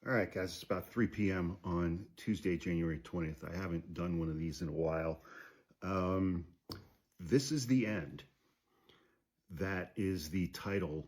All right, guys, it's about 3 p.m. on Tuesday, January 20th. I haven't done one of these in a while. This is the end. That is the title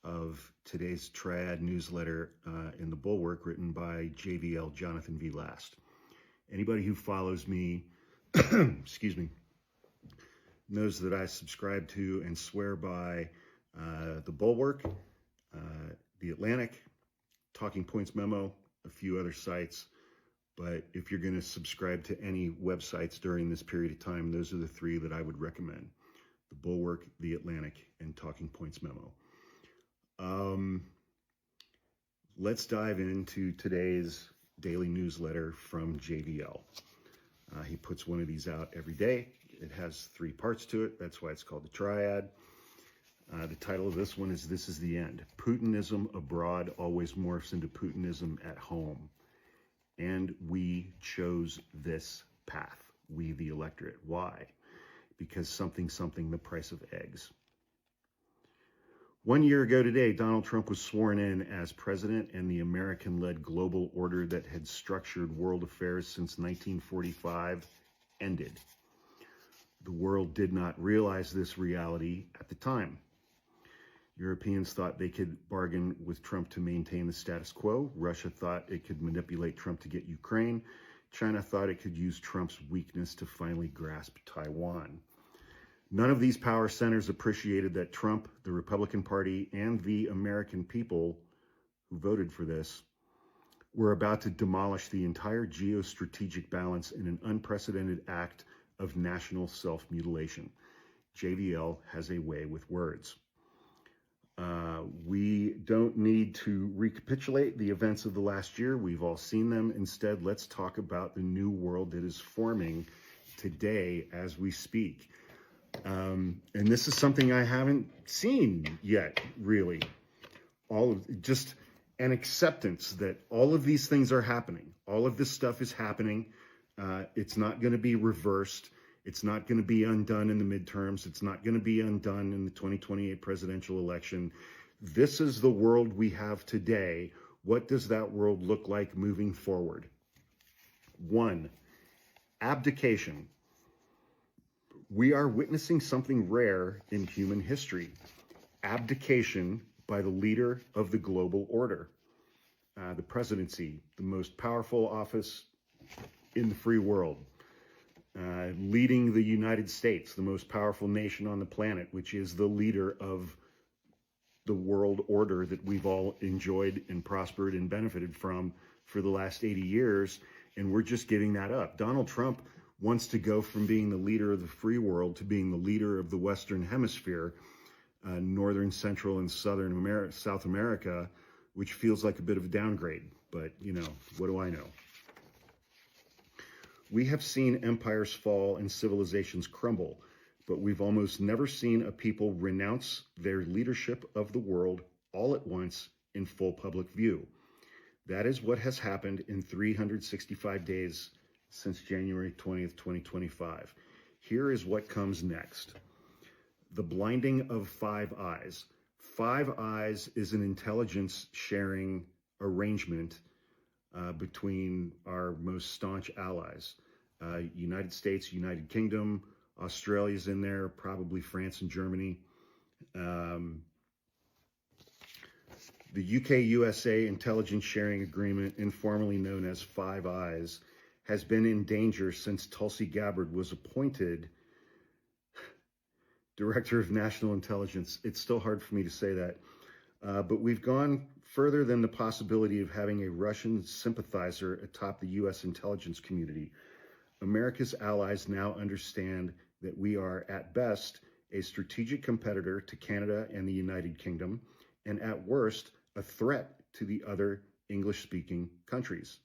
of today's Triad newsletter in the Bulwark, written by JVL Jonathan V. Last. Anybody who follows me, excuse me, knows that I subscribe to and swear by the Bulwark, the Atlantic, Talking Points Memo, a few other sites. But if you're going to subscribe to any websites during this period of time, those are the three that I would recommend: the Bulwark, the Atlantic, and Talking Points Memo. Let's dive into today's daily newsletter from JVL. He puts one of these out every day. It has 3 parts to it. That's why it's called the Triad. The title of this one is "This is the End. Putinism abroad always morphs into Putinism at home. And we chose this path, we the electorate. Why? Because something, the price of eggs." 1 year ago today, Donald Trump was sworn in as president, and the American-led global order that had structured world affairs since 1945 ended. The world did not realize this reality at the time. Europeans thought they could bargain with Trump to maintain the status quo. Russia thought it could manipulate Trump to get Ukraine. China thought it could use Trump's weakness to finally grasp Taiwan. None of these power centers appreciated that Trump, the Republican Party, and the American people who voted for this were about to demolish the entire geostrategic balance in an unprecedented act of national self-mutilation. JVL has a way with words. We don't need to recapitulate the events of the last year. We've all seen them. Instead, let's talk about the new world that is forming today as we speak. And this is something I haven't seen yet, really. Just an acceptance that all of these things are happening. All of this stuff is happening. It's not going to be reversed. It's not going to be undone in the midterms. It's not going to be undone in the 2028 presidential election. This is the world we have today. What does that world look like moving forward? 1, abdication. We are witnessing something rare in human history: abdication by the leader of the global order. The presidency, the most powerful office in the free world. Leading the United States, the most powerful nation on the planet, which is the leader of the world order that we've all enjoyed and prospered and benefited from for the last 80 years. And we're just giving that up. Donald Trump wants to go from being the leader of the free world to being the leader of the Western Hemisphere, Northern, Central, and South America, which feels like a bit of a downgrade. But, you know, what do I know? We have seen empires fall and civilizations crumble, but we've almost never seen a people renounce their leadership of the world all at once in full public view. That is what has happened in 365 days since January 20th, 2025. Here is what comes next. The blinding of Five Eyes. Five Eyes is an intelligence sharing arrangement between our most staunch allies. United States, United Kingdom, Australia's in there, probably France and Germany. The UK-USA intelligence sharing agreement, informally known as Five Eyes, has been in danger since Tulsi Gabbard was appointed Director of National Intelligence. It's still hard for me to say that. But we've gone further than the possibility of having a Russian sympathizer atop the U.S. intelligence community. America's allies now understand that we are, at best, a strategic competitor to Canada and the United Kingdom, and at worst, a threat to the other English-speaking countries.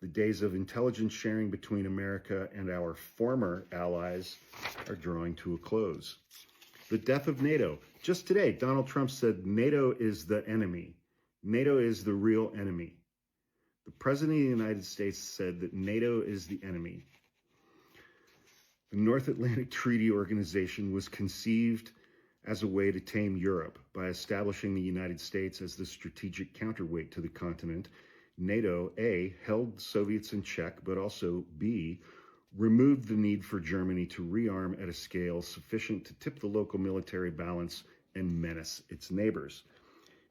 The days of intelligence sharing between America and our former allies are drawing to a close. The death of NATO. Just today, Donald Trump said NATO is the enemy. NATO is the real enemy. The President of the United States said that NATO is the enemy. The North Atlantic Treaty Organization was conceived as a way to tame Europe by establishing the United States as the strategic counterweight to the continent NATO, A, held Soviets in check, but also B, removed the need for Germany to rearm at a scale sufficient to tip the local military balance and menace its neighbors.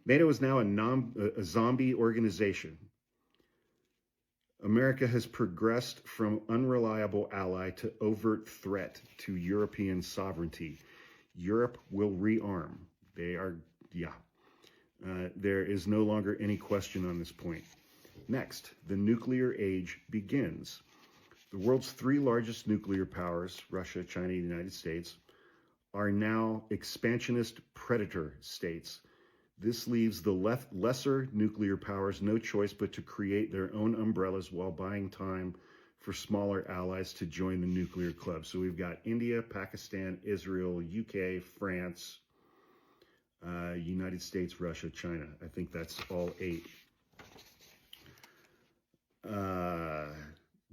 NATO is now a zombie organization. America has progressed from unreliable ally to overt threat to European sovereignty. Europe will rearm. There is no longer any question on this point. Next, the nuclear age begins. The world's three largest nuclear powers, Russia, China, and the United States, are now expansionist predator states. This leaves the lesser nuclear powers no choice but to create their own umbrellas while buying time for smaller allies to join the nuclear club. So we've got India, Pakistan, Israel, UK, France, United States, Russia, China. I think that's all 8.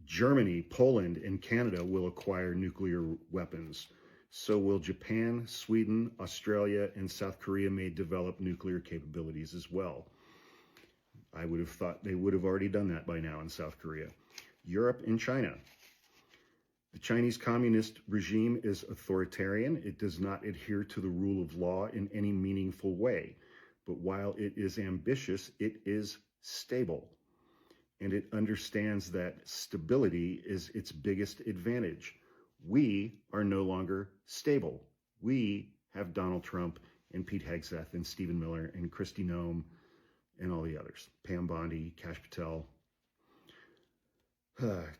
Germany, Poland, and Canada will acquire nuclear weapons. So will Japan, Sweden, Australia, and South Korea may develop nuclear capabilities as well. I would have thought they would have already done that by now in South Korea. Europe and China. The Chinese communist regime is authoritarian. It does not adhere to the rule of law in any meaningful way. But while it is ambitious, it is stable. And it understands that stability is its biggest advantage. We are no longer stable. We have Donald Trump and Pete Hegseth and Stephen Miller and Kristi Noem and all the others, Pam Bondi, Kash Patel.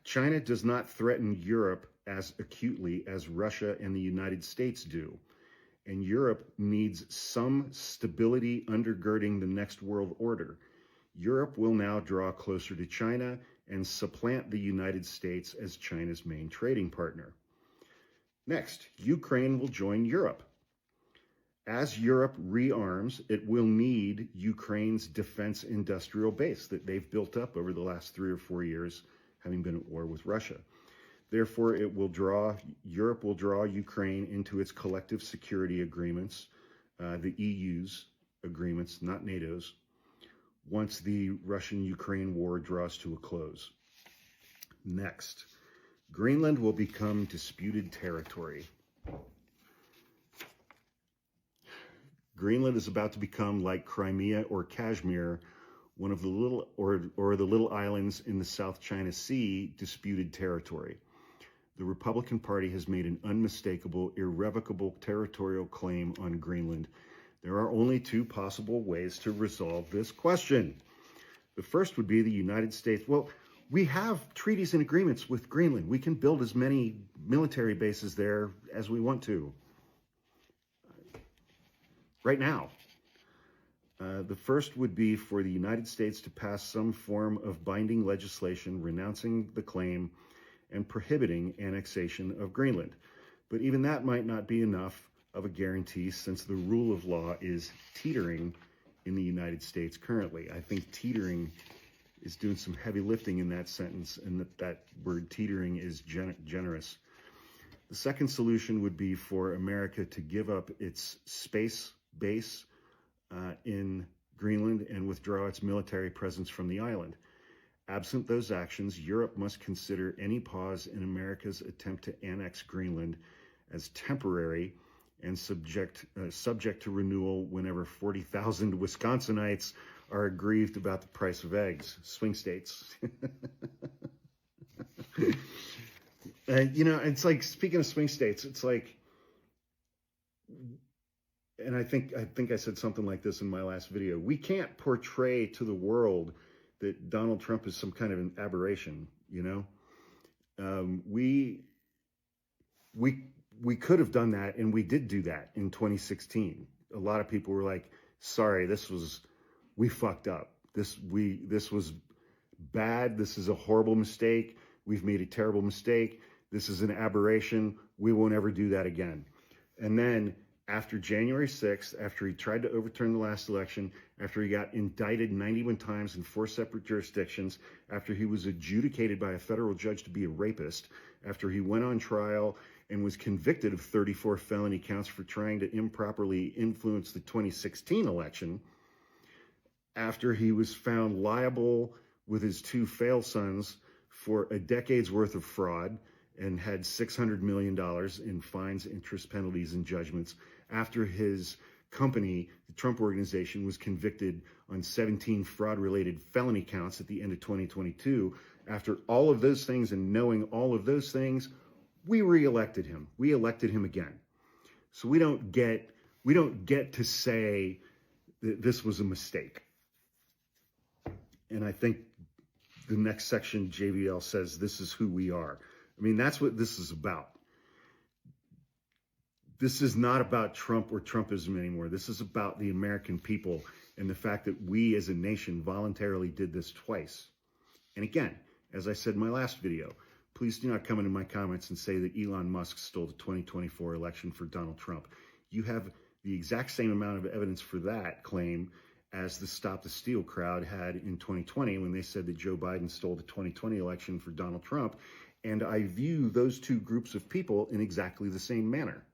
China does not threaten Europe as acutely as Russia and the United States do. And Europe needs some stability undergirding the next world order. Europe will now draw closer to China and supplant the United States as China's main trading partner. Next, Ukraine will join Europe. As Europe rearms, it will need Ukraine's defense industrial base that they've built up over the last 3 or 4 years, having been at war with Russia. Therefore, Europe will draw Ukraine into its collective security agreements, the EU's agreements, not NATO's, once the Russian-Ukraine war draws to a close. Next, Greenland will become disputed territory. Greenland is about to become like Crimea or Kashmir, one of the little islands in the South China Sea, disputed territory. The Republican Party has made an unmistakable, irrevocable territorial claim on Greenland. There are only 2 possible ways to resolve this question. The first would be the United States. Well, we have treaties and agreements with Greenland. We can build as many military bases there as we want to. Right now. The first would be for the United States to pass some form of binding legislation renouncing the claim and prohibiting annexation of Greenland. But even that might not be enough of a guarantee, since the rule of law is teetering in the United States currently. I think teetering is doing some heavy lifting in that sentence, and that word teetering is generous. The second solution would be for America to give up its space base in Greenland and withdraw its military presence from the island. Absent those actions, Europe must consider any pause in America's attempt to annex Greenland as temporary and subject to renewal whenever 40,000 Wisconsinites are aggrieved about the price of eggs. Swing states. It's like, speaking of swing states, it's like, and I think I said something like this in my last video. We can't portray to the world that Donald Trump is some kind of an aberration, We could have done that, and we did do that in 2016. A lot of people were like, sorry, we fucked up. This was bad. This is a horrible mistake. We've made a terrible mistake. This is an aberration. We won't ever do that again. And then after January 6th, after he tried to overturn the last election, after he got indicted 91 times in 4 separate jurisdictions, after he was adjudicated by a federal judge to be a rapist, after he went on trial and was convicted of 34 felony counts for trying to improperly influence the 2016 election, after he was found liable with his two fail sons for a decade's worth of fraud and had $600 million in fines, interest, penalties, and judgments after his company, the Trump Organization, was convicted on 17 fraud-related felony counts at the end of 2022. After all of those things and knowing all of those things, we reelected him. We elected him again. So we don't get to say that this was a mistake. And I think the next section, JVL says, this is who we are. I mean, that's what this is about. This is not about Trump or Trumpism anymore. This is about the American people and the fact that we as a nation voluntarily did this twice. And again, as I said in my last video, please do not come into my comments and say that Elon Musk stole the 2024 election for Donald Trump. You have the exact same amount of evidence for that claim as the Stop the Steal crowd had in 2020 when they said that Joe Biden stole the 2020 election for Donald Trump. And I view those two groups of people in exactly the same manner.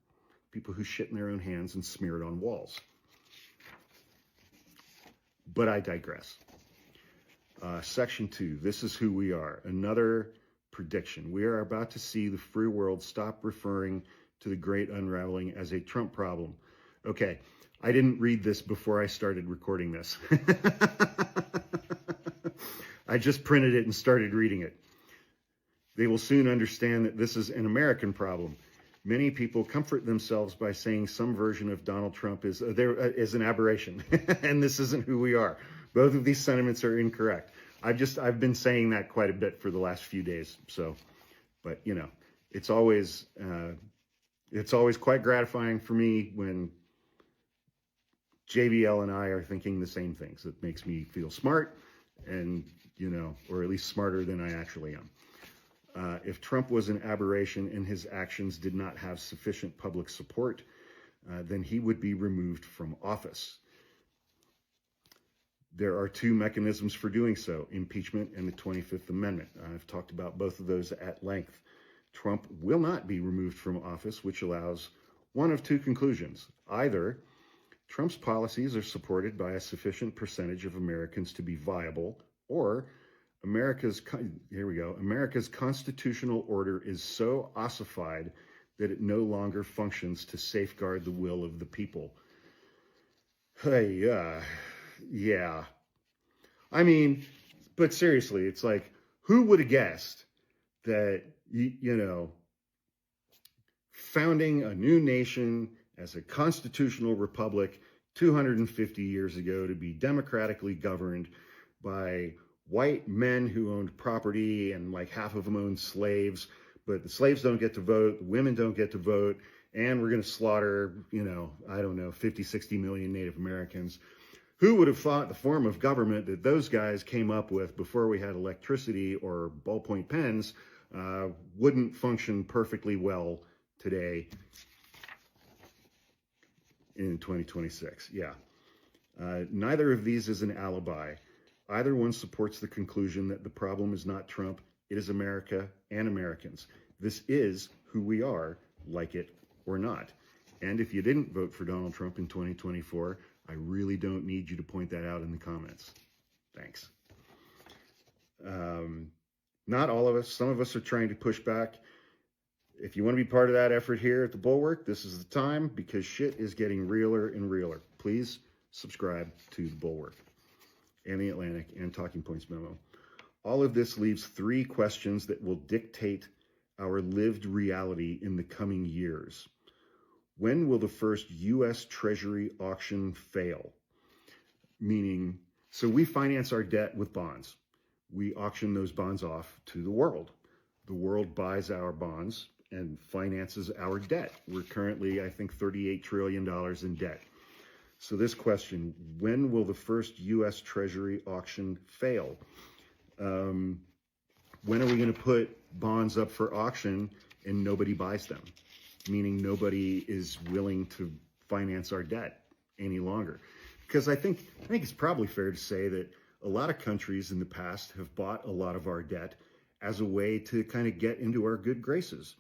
People who shit in their own hands and smear it on walls. But I digress. Section 2, this is who we are. Another prediction. We are about to see the free world stop referring to the great unraveling as a Trump problem. Okay, I didn't read this before I started recording this. I just printed it and started reading it. They will soon understand that this is an American problem. Many people comfort themselves by saying some version of Donald Trump is an aberration, and this isn't who we are. Both of these sentiments are incorrect. I've been saying that quite a bit for the last few days. So, but you know, it's always quite gratifying for me when JVL and I are thinking the same things. It makes me feel smart, and you know, or at least smarter than I actually am. If Trump was an aberration and his actions did not have sufficient public support, then he would be removed from office. There are two mechanisms for doing so, impeachment and the 25th Amendment. I've talked about both of those at length. Trump will not be removed from office, which allows one of two conclusions. Either Trump's policies are supported by a sufficient percentage of Americans to be viable, or America's constitutional order is so ossified that it no longer functions to safeguard the will of the people. Hey, yeah. I mean, but seriously, it's like, who would have guessed that, you know, founding a new nation as a constitutional republic 250 years ago to be democratically governed by white men who owned property, and like half of them owned slaves, but the slaves don't get to vote, the women don't get to vote, and we're going to slaughter, you know, I don't know, 50, 60 million Native Americans. Who would have thought the form of government that those guys came up with before we had electricity or ballpoint pens wouldn't function perfectly well today in 2026? Yeah. Neither of these is an alibi. Either one supports the conclusion that the problem is not Trump, it is America and Americans. This is who we are, like it or not. And if you didn't vote for Donald Trump in 2024, I really don't need you to point that out in the comments. Thanks. Not all of us. Some of us are trying to push back. If you want to be part of that effort here at the Bulwark, this is the time, because shit is getting realer and realer. Please subscribe to the Bulwark and the Atlantic and Talking Points Memo. All of this leaves three questions that will dictate our lived reality in the coming years. When will the first US Treasury auction fail? Meaning, so we finance our debt with bonds. We auction those bonds off to the world. The world buys our bonds and finances our debt. We're currently, I think, $38 trillion in debt. So this question, when will the first US Treasury auction fail? When are we going to put bonds up for auction and nobody buys them? Meaning nobody is willing to finance our debt any longer. Because I think it's probably fair to say that a lot of countries in the past have bought a lot of our debt as a way to kind of get into our good graces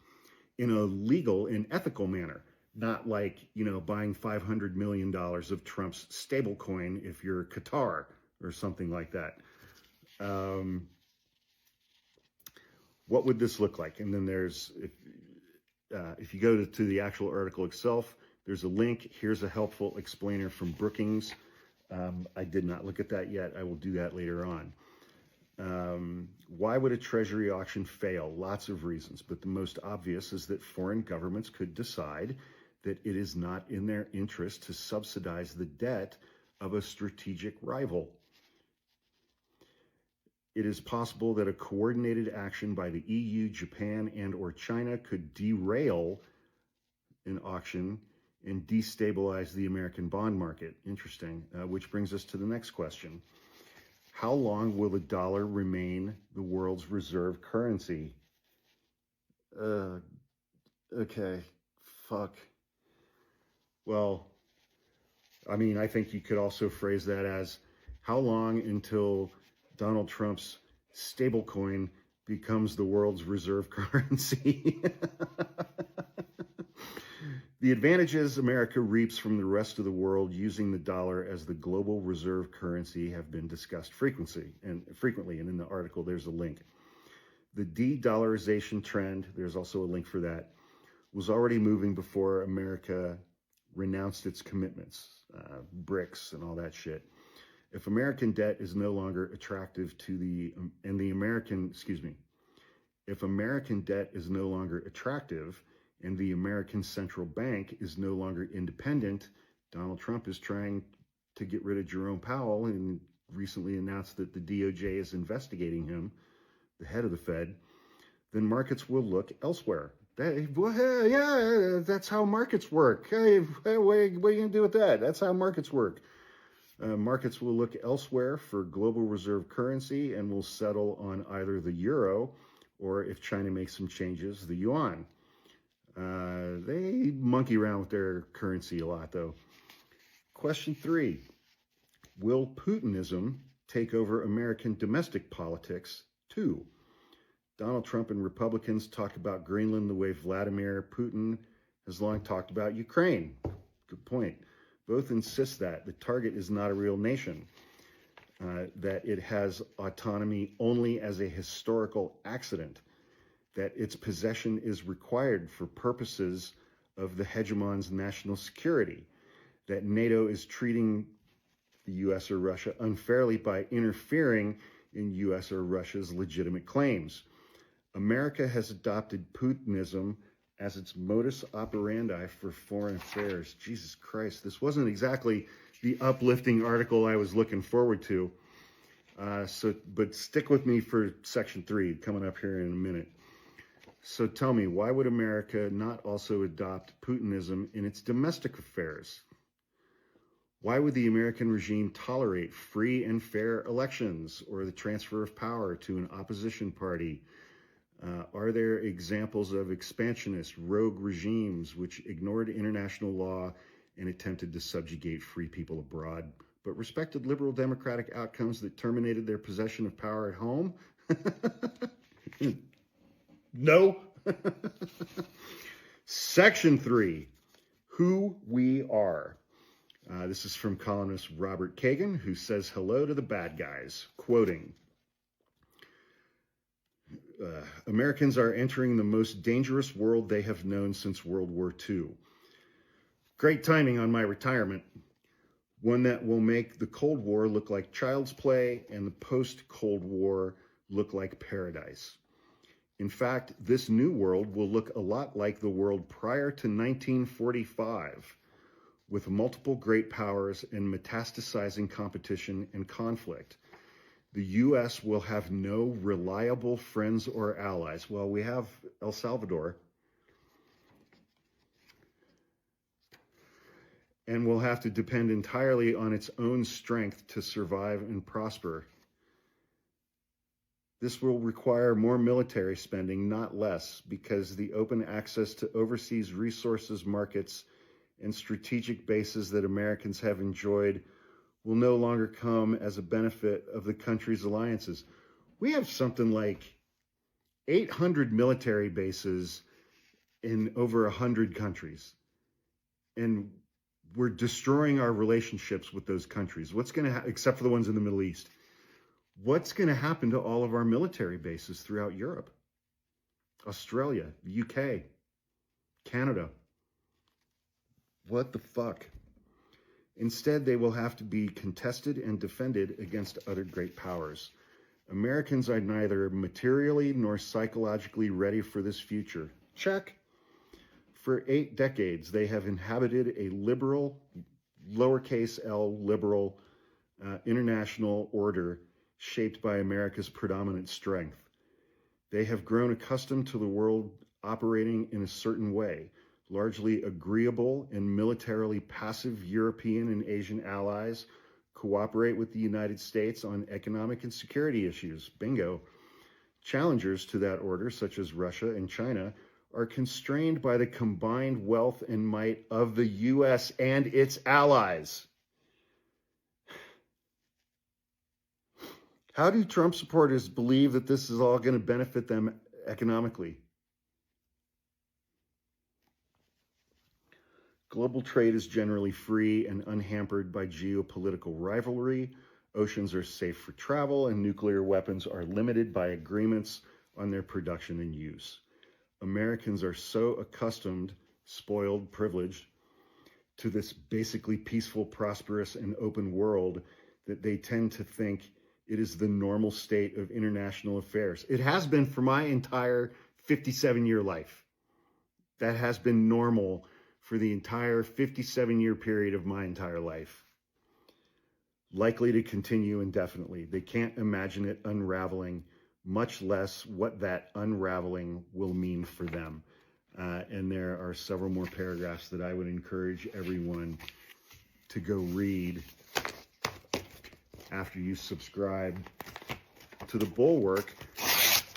in a legal and ethical manner. Not like, you know, buying $500 million of Trump's stablecoin if you're Qatar or something like that. What would this look like? And then there's, if you go to the actual article itself, there's a link. Here's a helpful explainer from Brookings. I did not look at that yet. I will do that later on. Why would a treasury auction fail? Lots of reasons, but the most obvious is that foreign governments could decide that it is not in their interest to subsidize the debt of a strategic rival. It is possible that a coordinated action by the EU, Japan, and or China could derail an auction and destabilize the American bond market. Interesting. Which brings us to the next question. How long will the dollar remain the world's reserve currency? Okay, fuck. Well, I mean, I think you could also phrase that as how long until Donald Trump's stablecoin becomes the world's reserve currency? The advantages America reaps from the rest of the world using the dollar as the global reserve currency have been discussed frequently, and in the article there's a link. The de-dollarization trend, there's also a link for that, was already moving before America renounced its commitments, BRICS and all that shit. If American debt is no longer attractive to if American debt is no longer attractive and the American central bank is no longer independent, Donald Trump is trying to get rid of Jerome Powell and recently announced that the DOJ is investigating him, the head of the Fed, then markets will look elsewhere. Yeah, that's how markets work. Hey, what are you going to do with that? That's how markets work. Markets will look elsewhere for global reserve currency and will settle on either the euro or, if China makes some changes, the yuan. They monkey around with their currency a lot, though. Question 3. Will Putinism take over American domestic politics, too? Donald Trump and Republicans talk about Greenland the way Vladimir Putin has long talked about Ukraine. Good point. Both insist that the target is not a real nation, that it has autonomy only as a historical accident, that its possession is required for purposes of the hegemon's national security, that NATO is treating the US or Russia unfairly by interfering in US or Russia's legitimate claims. America has adopted Putinism as its modus operandi for foreign affairs. Jesus Christ, this wasn't exactly the uplifting article I was looking forward to. But stick with me for section 3, coming up here in a minute. So tell me, why would America not also adopt Putinism in its domestic affairs? Why would the American regime tolerate free and fair elections or the transfer of power to an opposition party? Are there examples of expansionist, rogue regimes which ignored international law and attempted to subjugate free people abroad, but respected liberal democratic outcomes that terminated their possession of power at home? No. Section 3, who we are. This is from columnist Robert Kagan, who says hello to the bad guys, quoting, Americans are entering the most dangerous world they have known since World War II. Great timing on my retirement. One that will make the Cold War look like child's play and the post-Cold War look like paradise. In fact, this new world will look a lot like the world prior to 1945, with multiple great powers and metastasizing competition and conflict. The U.S. will have no reliable friends or allies. Well, we have El Salvador. And will have to depend entirely on its own strength to survive and prosper. This will require more military spending, not less, because the open access to overseas resources markets and strategic bases that Americans have enjoyed will no longer come as a benefit of the country's alliances. We have something like 800 military bases in over 100 countries. And we're destroying our relationships with those countries. What's going to happen, except for the ones in the Middle East? What's going to happen to all of our military bases throughout Europe, Australia, UK, Canada? What the fuck? Instead, they will have to be contested and defended against other great powers. Americans are neither materially nor psychologically ready for this future. Check. For 8 decades, they have inhabited a liberal, lowercase l, liberal, international order shaped by America's predominant strength. They have grown accustomed to the world operating in a certain way, largely agreeable and militarily passive European and Asian allies cooperate with the United States on economic and security issues. Bingo. Challengers to that order, such as Russia and China, are constrained by the combined wealth and might of the US and its allies. How do Trump supporters believe that this is all going to benefit them economically? Global trade is generally free and unhampered by geopolitical rivalry. Oceans are safe for travel, and nuclear weapons are limited by agreements on their production and use. Americans are so accustomed, spoiled, privileged to this basically peaceful, prosperous, and open world that they tend to think it is the normal state of international affairs. It has been for my entire 57-year life. That has been normal for the entire 57-year period of my entire life. Likely to continue indefinitely. They can't imagine it unraveling, much less what that unraveling will mean for them. And there are several more paragraphs that I would encourage everyone to go read after you subscribe to the Bulwark,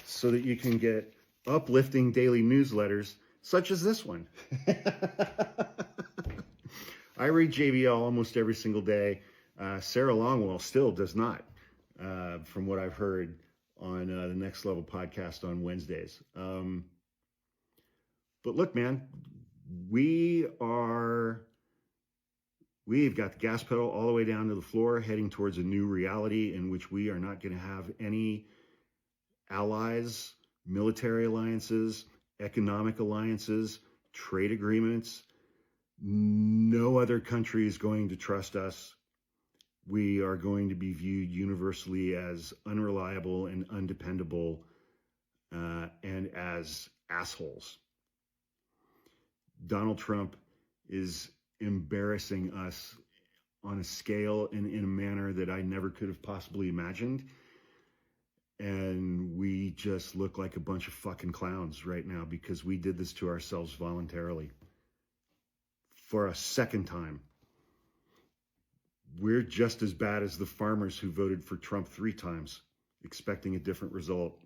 so that you can get uplifting daily newsletters such as this one. I read JBL almost every single day. Sarah Longwell still does not, from what I've heard on the Next Level podcast on Wednesdays. But look, man, we've got the gas pedal all the way down to the floor, heading towards a new reality in which we are not going to have any allies, military alliances, economic alliances, trade agreements. No other country is going to trust us. We are going to be viewed universally as unreliable and undependable, and as assholes. Donald Trump is embarrassing us on a scale and in a manner that I never could have possibly imagined. And we just look like a bunch of fucking clowns right now because we did this to ourselves voluntarily. For a second time. We're just as bad as the farmers who voted for Trump 3 times, expecting a different result.